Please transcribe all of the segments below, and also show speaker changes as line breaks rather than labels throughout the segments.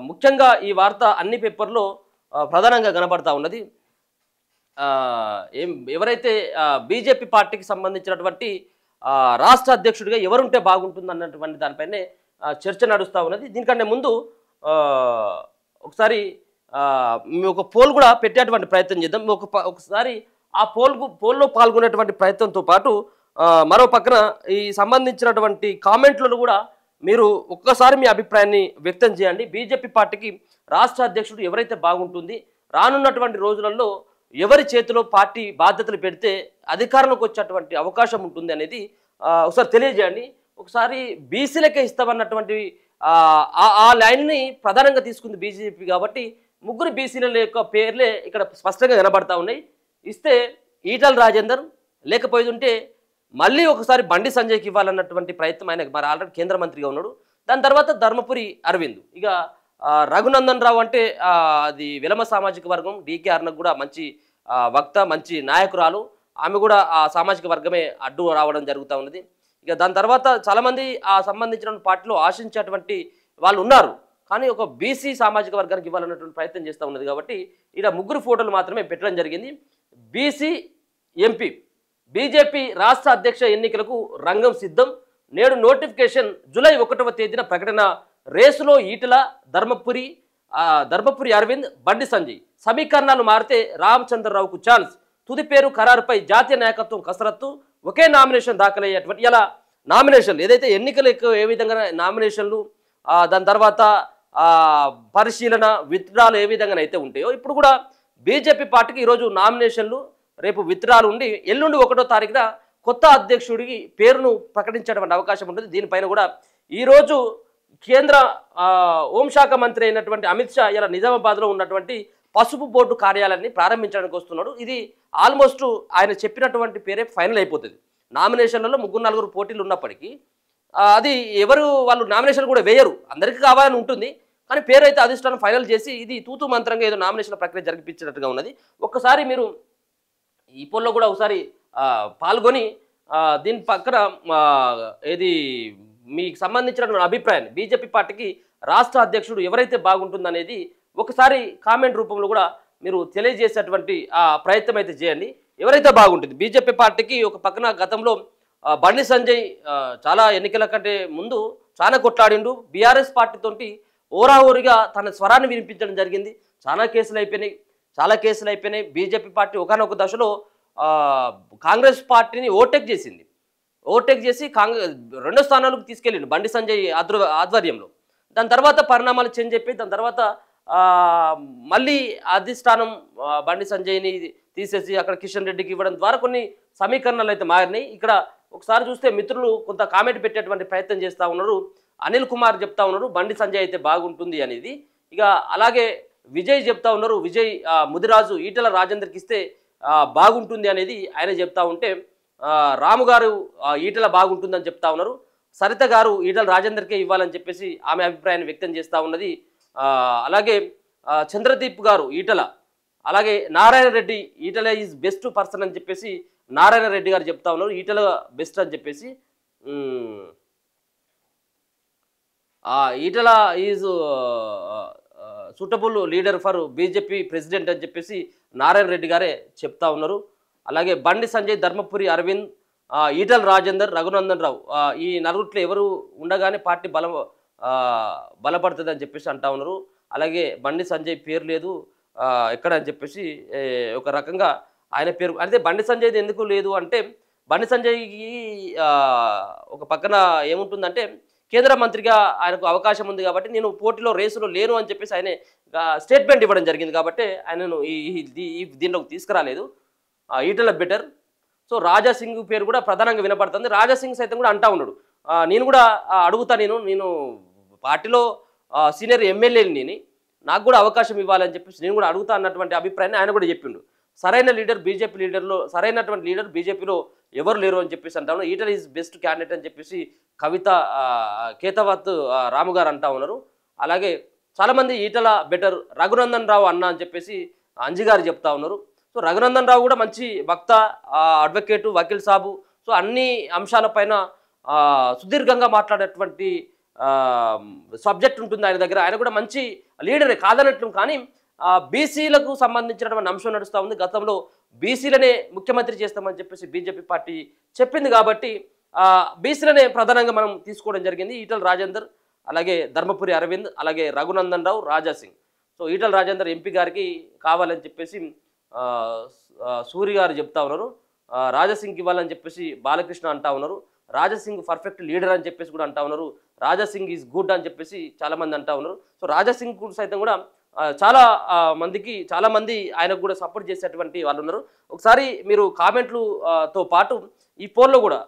ముఖ్యంగా ఈ వార్త అన్ని పేపర్‌లో ప్రధానంగా కనబడతా ఉన్నది. ఎవరైతే బీజేపీ పార్టీకి సంబంధించినటువంటి రాష్ట్ర అధ్యక్షుడిగా ఎవరుంటే బాగుంటుందన్నటువంటి దానిపైనే చర్చ నడుస్తా ఉన్నది. దీనికంటే ముందు ఒకసారి మేము ఒక పోల్ కూడా పెట్టేటువంటి ప్రయత్నం చేద్దాం. ఒకసారి ఆ పోల్లో పాల్గొనేటువంటి ప్రయత్నంతో పాటు మరో పక్కన ఈ సంబంధించినటువంటి కామెంట్లను కూడా మీరు ఒక్కసారి మీ అభిప్రాయాన్ని వ్యక్తం చేయండి. బీజేపీ పార్టీకి రాష్ట్ర అధ్యక్షుడు ఎవరైతే బాగుంటుంది, రానున్నటువంటి రోజులలో ఎవరి చేతిలో పార్టీ బాధ్యతలు పెడితే అధికారంలోకి వచ్చేటువంటి అవకాశం ఉంటుంది అనేది ఒకసారి తెలియజేయండి. ఒకసారి బీసీలకే ఇస్తామన్నటువంటి ఆ లైన్ని ప్రధానంగా తీసుకుంది బీజేపీ కాబట్టి ముగ్గురు బీసీల యొక్క పేర్లే ఇక్కడ స్పష్టంగా కనబడతా ఉన్నాయి. ఇస్తే ఈటల రాజేందర్, లేకపోతుంటే మళ్ళీ ఒకసారి బండి సంజయ్కి ఇవ్వాలన్నటువంటి ప్రయత్నం ఆయనకు మరి ఆల్రెడీ కేంద్ర మంత్రిగా ఉన్నాడు. దాని తర్వాత ధర్మపురి అరవింద్, ఇక రఘునందన్ రావు అంటే అది విలమ సామాజిక వర్గం, డీకే అరుణకు కూడా మంచి వక్త, మంచి నాయకురాలు, ఆమె కూడా ఆ సామాజిక వర్గమే అడ్డు రావడం జరుగుతూ ఉన్నది. ఇక దాని తర్వాత చాలామంది ఆ సంబంధించిన పార్టీలో ఆశించేటువంటి వాళ్ళు ఉన్నారు, కానీ ఒక బీసీ సామాజిక వర్గానికి ఇవ్వాలన్నటువంటి ప్రయత్నం చేస్తూ ఉన్నది. కాబట్టి ఇక్కడ ముగ్గురు ఫోటోలు మాత్రమే పెట్టడం జరిగింది. బీసీ ఎంపీ బీజేపీ రాష్ట్ర అధ్యక్ష ఎన్నికలకు రంగం సిద్ధం, నేడు నోటిఫికేషన్, జూలై 1వ తేదీన ప్రకటన, రేసులో ఈటల, ధర్మపురి అరవింద్, బండి సంజయ్, సమీకరణాలు మారితే రామచంద్రరావుకు ఛాన్స్, తుది పేరు ఖరారుపై జాతీయ నాయకత్వం కసరత్తు, ఒకే నామినేషన్ దాఖలయ్యేటువంటి ఇలా నామినేషన్లు ఏదైతే ఎన్నికలకు ఏ విధంగా నామినేషన్లు దాని తర్వాత పరిశీలన విత్డ్రాలు ఏ విధంగా అయితే ఉంటాయో ఇప్పుడు కూడా బీజేపీ పార్టీకి ఈరోజు నామినేషన్లు, రేపు విత్డ్రాలు ఉండి ఎల్లుండి 1వ తారీఖున కొత్త అధ్యక్షుడికి పేరును ప్రకటించేటువంటి అవకాశం ఉంటుంది. దీనిపైన కూడా ఈరోజు కేంద్ర హోంశాఖ మంత్రి అయినటువంటి అమిత్ షా ఇలా నిజామాబాద్లో ఉన్నటువంటి పసుపు బోర్డు కార్యాలయాన్ని ప్రారంభించడానికి వస్తున్నాడు. ఇది ఆల్మోస్ట్ ఆయన చెప్పినటువంటి పేరే ఫైనల్ అయిపోతుంది. నామినేషన్లలో 3-4 పోటీలు ఉన్నప్పటికీ అది ఎవరు వాళ్ళు నామినేషన్ కూడా వేయరు, అందరికీ కావాలని ఉంటుంది, కానీ పేరు అయితే అధిష్టానం ఫైనల్ చేసి ఇది తూతు మంత్రంగా ఏదో నామినేషన్ ప్రక్రియ జరిపించినట్టుగా ఉన్నది. ఒక్కసారి మీరు ఈ పోల్లో కూడా ఒకసారి పాల్గొని దీని పక్కన ఏది మీకు సంబంధించినటువంటి అభిప్రాయాన్ని బీజేపీ పార్టీకి రాష్ట్ర అధ్యక్షుడు ఎవరైతే బాగుంటుందనేది ఒకసారి కామెంట్ రూపంలో కూడా మీరు తెలియజేసేటువంటి ప్రయత్నం అయితే చేయండి. ఎవరైతే బాగుంటుంది బీజేపీ పార్టీకి ఒక పక్కన గతంలో బండి సంజయ్ చాలా ఎన్నికల కంటే ముందు చాలా కొట్లాడిండు, బీఆర్ఎస్ పార్టీతోటి ఓరాఓరిగా తన స్వరాన్ని వినిపించడం జరిగింది. చాలా కేసులు అయిపోయినాయి. బీజేపీ పార్టీ ఒకానొక దశలో కాంగ్రెస్ పార్టీని ఓవర్టేక్ చేసి కాంగ్రెస్ 2వ స్థానాలకు తీసుకెళ్ళిండు బండి సంజయ్ ఆధ్వర్యంలో. దాని తర్వాత పరిణామాలు చేంజ్ అయిపోయి దాని తర్వాత మళ్ళీ అధిష్టానం బండి సంజయ్ని తీసేసి అక్కడ కిషన్ రెడ్డికి ఇవ్వడం ద్వారా కొన్ని సమీకరణలు అయితే మారినాయి. ఇక్కడ ఒకసారి చూస్తే మిత్రులు కొంత కామెంట్ పెట్టేటువంటి ప్రయత్నం చేస్తూ ఉన్నారు. అనిల్ కుమార్ చెప్తా ఉన్నారు బండి సంజయ్ అయితే బాగుంటుంది అనేది. ఇక అలాగే విజయ్ చెప్తా ఉన్నారు, విజయ్ ముదిరాజు ఈటల రాజేందర్కి ఇస్తే బాగుంటుంది అనేది ఆయన చెప్తా ఉంటే, రాము గారు ఈటల బాగుంటుందని చెప్తా ఉన్నారు, సరిత గారు ఈటల రాజేందర్కే ఇవ్వాలని చెప్పేసి ఆమె అభిప్రాయాన్ని వ్యక్తం చేస్తూ ఉన్నది. అలాగే చంద్రదీప్ గారు ఈటల, అలాగే Narayana Reddy Etela is best person అని చెప్పేసి నారాయణ రెడ్డి గారు చెప్తా ఉన్నారు, ఈటల బెస్ట్ అని చెప్పేసి. Etela is suitable leader for BJP president అని చెప్పేసి నారాయణ రెడ్డి గారే చెప్తా ఉన్నారు. అలాగే బండి సంజయ్, ధర్మపురి అరవింద్, ఈటల రాజేందర్, రఘునందన్ రావు ఈ నలుగురిలో ఎవరు ఉండగానే పార్టీ బలపడుతుంది అని చెప్పేసి అంటా ఉన్నారు. అలాగే బండి సంజయ్ పేరు లేదు ఎక్కడ అని చెప్పేసి ఒక రకంగా ఆయన పేరు అంటే బండి సంజయ్ది ఎందుకు లేదు అంటే బండి సంజయ్కి ఒక పక్కన ఏముంటుందంటే కేంద్ర మంత్రిగా ఆయనకు అవకాశం ఉంది కాబట్టి నేను పోటీలో రేసులో లేను అని చెప్పేసి ఆయన స్టేట్మెంట్ ఇవ్వడం జరిగింది కాబట్టి ఆయనను దీనిలోకి తీసుకురాలేదు. ఈటల బెటర్. సో రాజా సింగ్ పేరు కూడా ప్రధానంగా వినపడుతుంది. రాజా సింగ్ సైతం కూడా అంటా ఉన్నాడు, నేను కూడా అడుగుతా, నేను పార్టీలో సీనియర్ ఎమ్మెల్యేని, నాకు కూడా అవకాశం ఇవ్వాలని చెప్పేసి నేను కూడా అడుగుతా అన్నటువంటి అభిప్రాయాన్ని ఆయన కూడా చెప్పిండు. సరైన లీడర్ బీజేపీ లీడర్లో సరైనటువంటి లీడర్ బీజేపీలో ఎవరు లేరు అని చెప్పేసి అంటా ఉన్నారు. ఈటల ఈజ్ బెస్ట్ క్యాండిడేట్ అని చెప్పేసి కవిత కేతవత్ రాము గారు అంటా ఉన్నారు. అలాగే చాలామంది ఈటల బెటర్, రఘునందన్ రావు అన్న అని చెప్పేసి అంజి గారు చెప్తా ఉన్నారు. సో రఘునందన్ రావు కూడా మంచి వక్త, అడ్వకేటు, వకీల్ సాబు, సో అన్ని అంశాలపైన సుదీర్ఘంగా మాట్లాడేటువంటి సబ్జెక్ట్ ఉంటుంది ఆయన దగ్గర. ఆయన కూడా మంచి లీడరే కాదనట్లు, కానీ బీసీలకు సంబంధించినటువంటి అంశం నడుస్తూ ఉంది. గతంలో బీసీలనే ముఖ్యమంత్రి చేస్తామని చెప్పేసి బీజేపీ పార్టీ చెప్పింది కాబట్టి బీసీలనే ప్రధానంగా మనం తీసుకోవడం జరిగింది. ఈటల రాజేందర్, అలాగే ధర్మపురి అరవింద్, అలాగే రఘునందన్ రావు, రాజాసింగ్. సో ఈటల రాజేందర్ ఎంపీ గారికి కావాలని చెప్పేసి సూరి గారు చెప్తా ఉన్నారు. రాజాసింగ్కి ఇవ్వాలని చెప్పేసి బాలకృష్ణ అంటా ఉన్నారు. రాజాసింగ్ పర్ఫెక్ట్ లీడర్ అని చెప్పేసి కూడా అంటా ఉన్నారు. రాజాసింగ్ ఈజ్ గుడ్ అని చెప్పేసి చాలామంది అంటా ఉన్నారు. సో రాజాసింగ్ సైతం కూడా చాలా మంది ఆయనకు కూడా సపోర్ట్ చేసేటువంటి వాళ్ళు ఉన్నారు. ఒకసారి మీరు కామెంట్లుతో పాటు ఈ పోల్లో కూడా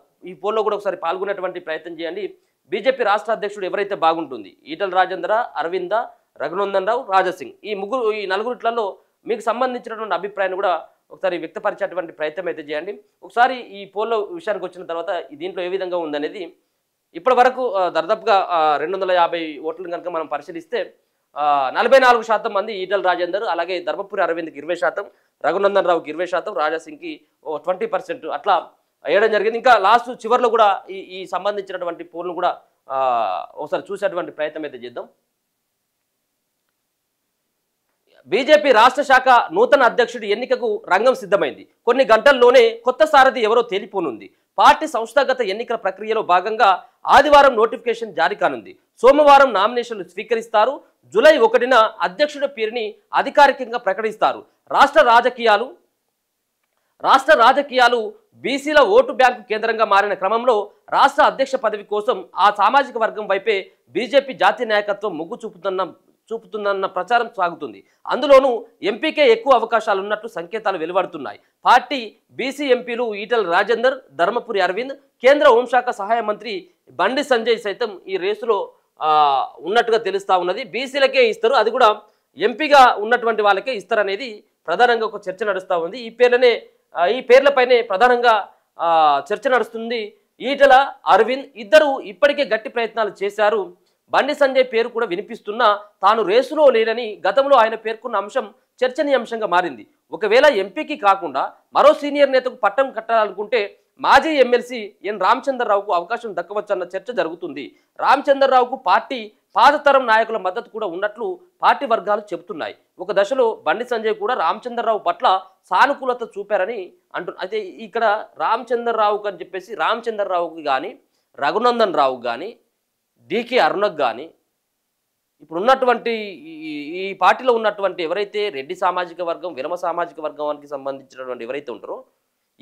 ఒకసారి పాల్గొనేటువంటి ప్రయత్నం చేయండి. బీజేపీ రాష్ట్ర అధ్యక్షుడు ఎవరైతే బాగుంటుంది, ఈటల రాజేంద్ర, అరవింద, రఘునందన్ రావు, రాజాసింగ్, ఈ నలుగురిట్లలో మీకు సంబంధించినటువంటి అభిప్రాయాన్ని కూడా ఒకసారి వ్యక్తపరిచేటువంటి ప్రయత్నం అయితే చేయండి. ఒకసారి ఈ పోల్లో విషయానికి వచ్చిన తర్వాత దీంట్లో ఏ విధంగా ఉందనేది ఇప్పటి వరకు దాదాపుగా 250 ఓట్లను కనుక మనం పరిశీలిస్తే 44% మంది ఈటల రాజేందర్, అలాగే ధర్మపురి అరవింద్కి 20%, రఘునందన్ రావుకి 20%, రాజాసింగ్కి 20% అట్లా వేయడం జరిగింది. ఇంకా లాస్ట్ చివరిలో కూడా ఈ సంబంధించినటువంటి పోల్ను కూడా ఒకసారి చూసేటువంటి ప్రయత్నం అయితే చేద్దాం. బీజేపీ రాష్ట్ర శాఖ నూతన అధ్యక్షుడి ఎన్నికకు రంగం సిద్ధమైంది. కొన్ని గంటల్లోనే కొత్త సారథి ఎవరో తేలిపోనుంది. పార్టీ సంస్థాగత ఎన్నికల ప్రక్రియలో భాగంగా ఆదివారం నోటిఫికేషన్ జారీ కానుంది. సోమవారం నామినేషన్లు స్వీకరిస్తారు. జూలై 1న అధ్యక్షుడి పేరుని అధికారికంగా ప్రకటిస్తారు. రాష్ట్ర రాజకీయాలు బీసీల ఓటు బ్యాంకు కేంద్రంగా మారిన క్రమంలో రాష్ట్ర అధ్యక్ష పదవి కోసం ఆ సామాజిక వర్గం వైపే బీజేపీ జాతీయ నాయకత్వం మొగ్గు చూపుతుందన్న ప్రచారం సాగుతుంది. అందులోనూ ఎంపీకే ఎక్కువ అవకాశాలు ఉన్నట్లు సంకేతాలు వెలువడుతున్నాయి. పార్టీ బీసీ ఎంపీలు ఈటల రాజేందర్, ధర్మపురి అరవింద్, కేంద్ర హోంశాఖ సహాయ మంత్రి బండి సంజయ్ సైతం ఈ రేసులో ఉన్నట్టుగా తెలుస్తా ఉన్నది. బీసీలకే ఇస్తారు, అది కూడా ఎంపీగా ఉన్నటువంటి వాళ్ళకే ఇస్తారనేది ప్రధానంగా ఒక చర్చ నడుస్తూ ఉంది. ఈ పేర్లపైనే ప్రధానంగా చర్చ నడుస్తుంది. ఈటల, అరవింద్ ఇద్దరు ఇప్పటికే గట్టి ప్రయత్నాలు చేశారు. బండి సంజయ్ పేరు కూడా వినిపిస్తున్నా తాను రేసులో లేనని గతంలో ఆయన పేర్కొన్న అంశం చర్చనీయాంశంగా మారింది. ఒకవేళ ఎంపీకి కాకుండా మరో సీనియర్ నేతకు పట్టం కట్టాలనుకుంటే మాజీ ఎమ్మెల్సీ ఎన్ రామచంద్రరావుకు అవకాశం దక్కవచ్చన్న చర్చ జరుగుతుంది. రామచంద్రరావుకు పార్టీ పాతతరం నాయకుల మద్దతు కూడా ఉన్నట్లు పార్టీ వర్గాలు చెబుతున్నాయి. ఒక దశలో బండి సంజయ్ కూడా రామచంద్రరావు పట్ల సానుకూలత చూపారని అయితే ఇక్కడ రామచంద్రరావుకు అని చెప్పేసి రామచంద్రరావుకి కానీ, రఘునందన్ రావుకు కానీ, డికే అరుణకు కానీ, ఇప్పుడు ఉన్నటువంటి ఈ పార్టీలో ఉన్నటువంటి ఎవరైతే రెడ్డి సామాజిక వర్గం, విరమ సామాజిక వర్గానికి సంబంధించినటువంటి ఎవరైతే ఉంటారో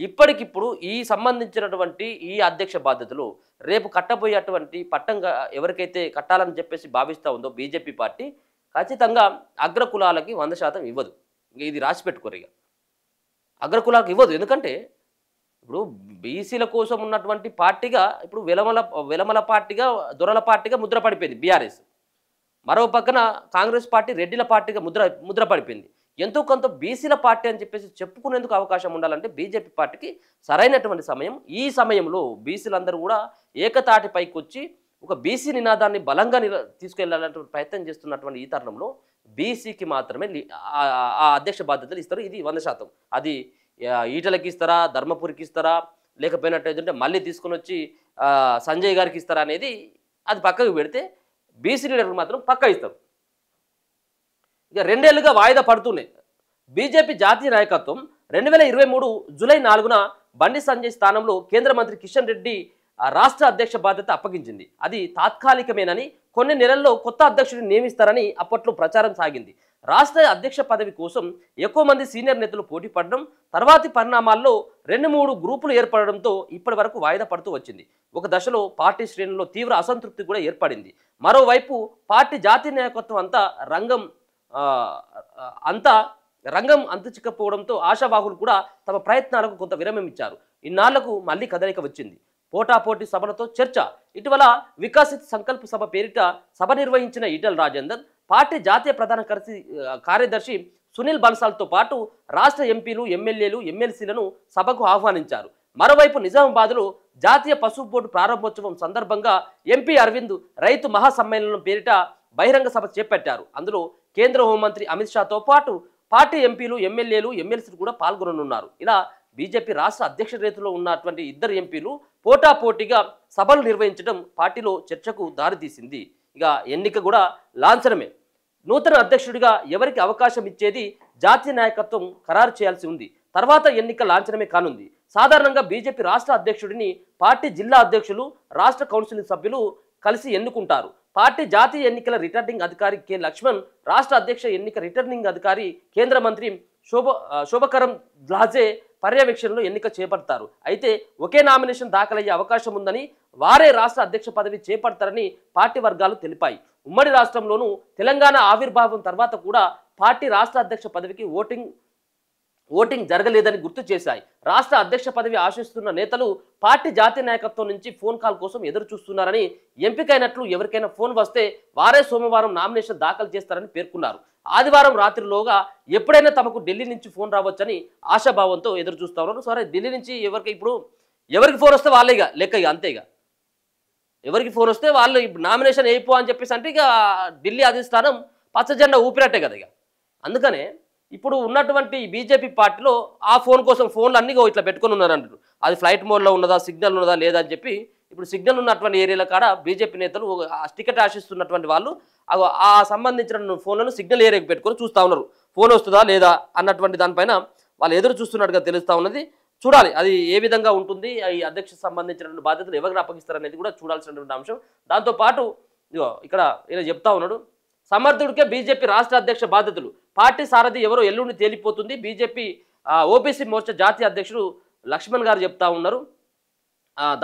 ఇప్పటికిప్పుడు ఈ సంబంధించినటువంటి ఈ అధ్యక్ష బాధ్యతలు రేపు కట్టబోయేటువంటి పట్టంగా ఎవరికైతే కట్టాలని చెప్పేసి భావిస్తూ ఉందో బీజేపీ పార్టీ ఖచ్చితంగా అగ్రకులాలకి 100% ఇవ్వదు. ఇది రాసి పెట్టుకోరు. ఇక అగ్రకులాలకు ఇవ్వదు. ఎందుకంటే ఇప్పుడు బీసీల కోసం ఉన్నటువంటి పార్టీగా ఇప్పుడు వెలమల పార్టీగా, దొరల పార్టీగా ముద్ర పడిపోయింది బీఆర్ఎస్. మరో పక్కన కాంగ్రెస్ పార్టీ రెడ్డిల పార్టీగా ముద్ర పడిపోయింది. ఎంతో కొంత బీసీల పార్టీ అని చెప్పేసి చెప్పుకునేందుకు అవకాశం ఉండాలంటే బీజేపీ పార్టీకి సరైనటువంటి సమయం. ఈ సమయంలో బీసీలందరూ కూడా ఏకతాటిపైకి వచ్చి ఒక బీసీ నినాదాన్ని బలంగా తీసుకెళ్లాలన్నటువంటి ప్రయత్నం చేస్తున్నటువంటి ఈ తరుణంలో బీసీకి మాత్రమే ఆ అధ్యక్ష బాధ్యతలు ఇస్తారు. ఇది 100%. అది ఈటలకి ఇస్తారా, ధర్మపురికి ఇస్తారా, లేకపోయినట్టు మళ్ళీ తీసుకొని వచ్చి సంజయ్ గారికి ఇస్తారా అనేది అది పక్కకు పెడితే బీసీ లీడర్కి మాత్రం పక్కా ఇస్తారు. ఇక 2 ఏళ్లుగా వాయిదా పడుతున్నాయి. బీజేపీ జాతీయ నాయకత్వం 2023 జూలై 4న బండి సంజయ్ స్థానంలో కేంద్ర మంత్రి కిషన్ రెడ్డి రాష్ట్ర అధ్యక్ష బాధ్యత అప్పగించింది. అది తాత్కాలికమేనని, కొన్ని నెలల్లో కొత్త అధ్యక్షుడిని నియమిస్తారని అప్పట్లో ప్రచారం సాగింది. రాష్ట్ర అధ్యక్ష పదవి కోసం ఎక్కువ మంది సీనియర్ నేతలు పోటీ పడడం, తర్వాతి పరిణామాల్లో 2-3 గ్రూపులు ఏర్పడడంతో ఇప్పటి వరకు వాయిదా పడుతూ వచ్చింది. ఒక దశలో పార్టీ శ్రేణుల్లో తీవ్ర అసంతృప్తి కూడా ఏర్పడింది. మరోవైపు పార్టీ జాతీయ నాయకత్వం రంగం అంతుచిక్కపోవడంతో ఆశావాహులు కూడా తమ ప్రయత్నాలకు కొంత విరామం ఇచ్చారు. ఇన్నాళ్లకు మళ్లీ కదలిక వచ్చింది. పోటాపోటీ సభలతో చర్చ. ఇటీవల వికసిత్ సంకల్ప సభ పేరిట సభ నిర్వహించిన ఈటల రాజేందర్ పార్టీ జాతీయ ప్రధాన కార్యదర్శి సునీల్ బన్సాల్తో పాటు రాష్ట్ర ఎంపీలు, ఎమ్మెల్యేలు, ఎమ్మెల్సీలను సభకు ఆహ్వానించారు. మరోవైపు నిజామాబాద్లో జాతీయ పసుపు బోర్డు ప్రారంభోత్సవం సందర్భంగా ఎంపీ అరవింద్ రైతు మహాసమ్మేళనం పేరిట బహిరంగ సభ చేపట్టారు. అందులో కేంద్ర హోంమంత్రి అమిత్ షాతో పాటు పార్టీ ఎంపీలు, ఎమ్మెల్యేలు, ఎమ్మెల్సీలు కూడా పాల్గొననున్నారు. ఇలా బీజేపీ రాష్ట్ర అధ్యక్ష రేతులో ఉన్నటువంటి 2 ఎంపీలు పోటాపోటీగా సభలు నిర్వహించడం పార్టీలో చర్చకు దారితీసింది. ఇక ఎన్నిక కూడా లాంఛనమే. నూతన అధ్యక్షుడిగా ఎవరికి అవకాశం ఇచ్చేది జాతీయ నాయకత్వం ఖరారు చేయాల్సి ఉంది. తర్వాత ఎన్నిక లాంఛనమే కానుంది. సాధారణంగా బీజేపీ రాష్ట్ర అధ్యక్షుడిని పార్టీ జిల్లా అధ్యక్షులు, రాష్ట్ర కౌన్సిల్ సభ్యులు కలిసి ఎన్నుకుంటారు. పార్టీ జాతీయ ఎన్నికల రిటర్నింగ్ అధికారి కె లక్ష్మణ్, రాష్ట్ర అధ్యక్ష ఎన్నిక రిటర్నింగ్ అధికారి కేంద్ర మంత్రి శోభకరం ద్లాజే పర్యవేక్షణలో ఎన్నిక చేపడతారు. అయితే ఒకే నామినేషన్ దాఖలయ్యే అవకాశం ఉందని, వారే రాష్ట్ర అధ్యక్ష పదవి చేపడతారని పార్టీ వర్గాలు తెలిపాయి. ఉమ్మడి రాష్ట్రంలోనూ తెలంగాణ ఆవిర్భావం తర్వాత కూడా పార్టీ రాష్ట్ర అధ్యక్ష పదవికి ఓటింగ్ జరగలేదని గుర్తు చేశాయి. రాష్ట్ర అధ్యక్ష పదవి ఆశిస్తున్న నేతలు పార్టీ జాతీయ నాయకత్వం నుంచి ఫోన్ కాల్ కోసం ఎదురు చూస్తున్నారని, ఎంపికైనట్లు ఎవరికైనా ఫోన్ వస్తే వారే సోమవారం నామినేషన్ దాఖలు చేస్తారని పేర్కొన్నారు. ఆదివారం రాత్రిలోగా ఎప్పుడైనా తమకు ఢిల్లీ నుంచి ఫోన్ రావచ్చని ఆశాభావంతో ఎదురు చూస్తా ఉన్నారు. సరే, ఢిల్లీ నుంచి ఎవరికి ఫోన్ వస్తే వాళ్ళే ఇక లెక్క, ఇక అంతే. ఇక ఎవరికి ఫోన్ వస్తే వాళ్ళు ఇప్పుడు నామినేషన్ అయిపో అని చెప్పేసి అంటే ఇక ఢిల్లీ అధిష్టానం పచ్చజెండా ఊపినట్టే కదా. ఇక అందుకనే ఇప్పుడు ఉన్నటువంటి బీజేపీ పార్టీలో ఆ ఫోన్ కోసం ఫోన్లు అన్నీ ఇట్లా పెట్టుకొని ఉన్నారంటారు. అది ఫ్లైట్ మోడ్లో ఉన్నదా, సిగ్నల్ ఉన్నదా లేదా అని చెప్పి ఇప్పుడు సిగ్నల్ ఉన్నటువంటి ఏరియాల కాడ బీజేపీ నేతలు టికెట్ ఆశిస్తున్నటువంటి వాళ్ళు ఆ సంబంధించిన ఫోన్లను సిగ్నల్ ఏరియాకి పెట్టుకొని చూస్తూ ఉన్నారు. ఫోన్ వస్తుందా లేదా అన్నటువంటి దానిపైన వాళ్ళు ఎదురు చూస్తున్నట్టుగా తెలుస్తూ ఉన్నది. చూడాలి అది ఏ విధంగా ఉంటుంది, ఈ అధ్యక్ష సంబంధించినటువంటి బాధ్యతలు ఎవరికి అప్పగిస్తారనేది కూడా చూడాల్సినటువంటి అంశం. దాంతోపాటు ఇక్కడ ఈయన చెప్తా ఉన్నాడు, సమర్థుడికే బీజేపీ రాష్ట్ర అధ్యక్ష బాధ్యతలు, పార్టీ సారథి ఎవరో ఎల్లుండి తేలిపోతుంది. బీజేపీ ఓబీసీ మోర్చా జాతీయ అధ్యక్షుడు లక్ష్మణ్ గారు చెప్తా ఉన్నారు.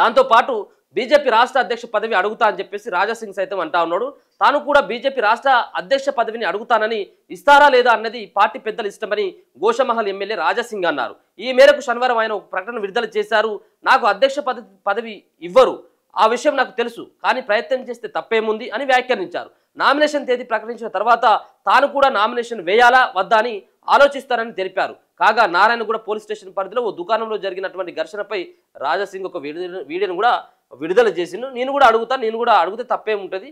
దాంతోపాటు బీజేపీ రాష్ట్ర అధ్యక్ష పదవి అడుగుతా అని చెప్పేసి రాజాసింగ్ సైతం అంటా ఉన్నాడు. తాను కూడా బీజేపీ రాష్ట్ర అధ్యక్ష పదవిని అడుగుతానని, ఇస్తారా లేదా అన్నది పార్టీ పెద్దలు ఇష్టమని గోషమహల్ ఎమ్మెల్యే రాజాసింగ్ అన్నారు. ఈ మేరకు శనివారం ఆయన ఒక ప్రకటన విడుదల చేశారు. నాకు అధ్యక్ష పదవి ఇవ్వరు, ఆ విషయం నాకు తెలుసు, కానీ ప్రయత్నం చేస్తే తప్పేముంది అని వ్యాఖ్యానించారు. నామినేషన్ తేదీ ప్రకటించిన తర్వాత తాను కూడా నామినేషన్ వేయాలా వద్దా అని ఆలోచిస్తారని తెలిపారు. కాగా నారాయణగూడ పోలీస్ స్టేషన్ పరిధిలో ఓ దుకాణంలో జరిగినటువంటి ఘర్షణపై రాజాసింగ్ ఒక వీడియోను కూడా విడుదల చేసిండు. నేను కూడా అడిగితే తప్పేముంటుంది,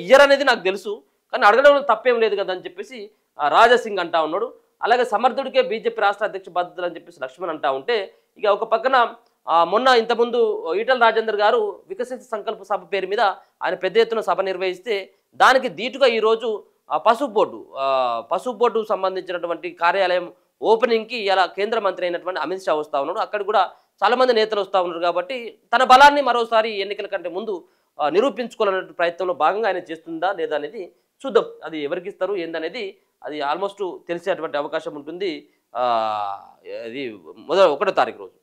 ఇయ్యరనేది నాకు తెలుసు, కానీ అడగడంలో తప్పేం లేదు కదా అని చెప్పేసి రాజాసింగ్ అంటా ఉన్నాడు. అలాగే సమర్థుడికే బీజేపీ రాష్ట్ర అధ్యక్ష బాధ్యతలు అని చెప్పేసి లక్ష్మణ్ అంటా ఉంటే, ఇక ఒక పక్కన మొన్న ఇంతకుముందు ఈటల రాజేందర్ గారు వికసిత సంకల్ప సభ పేరు మీద ఆయన పెద్ద ఎత్తున సభ నిర్వహిస్తే దానికి ధీటుగా ఈరోజు పసుపు బోర్డు సంబంధించినటువంటి కార్యాలయం ఓపెనింగ్కి ఇలా కేంద్ర మంత్రి అయినటువంటి అమిత్ షా వస్తూ ఉన్నాడు. అక్కడ కూడా చాలామంది నేతలు వస్తూ ఉన్నారు. కాబట్టి తన బలాన్ని మరోసారి ఎన్నికల కంటే ముందు నిరూపించుకోవాలనే ప్రయత్నంలో భాగంగా ఆయన చేస్తుందా లేదా అనేది చూద్దాం. అది ఎవరికి ఇస్తారు ఏందనేది అది ఆల్మోస్ట్ తెలిసేటువంటి అవకాశం ఉంటుంది. అది 1వ తారీఖు రోజు.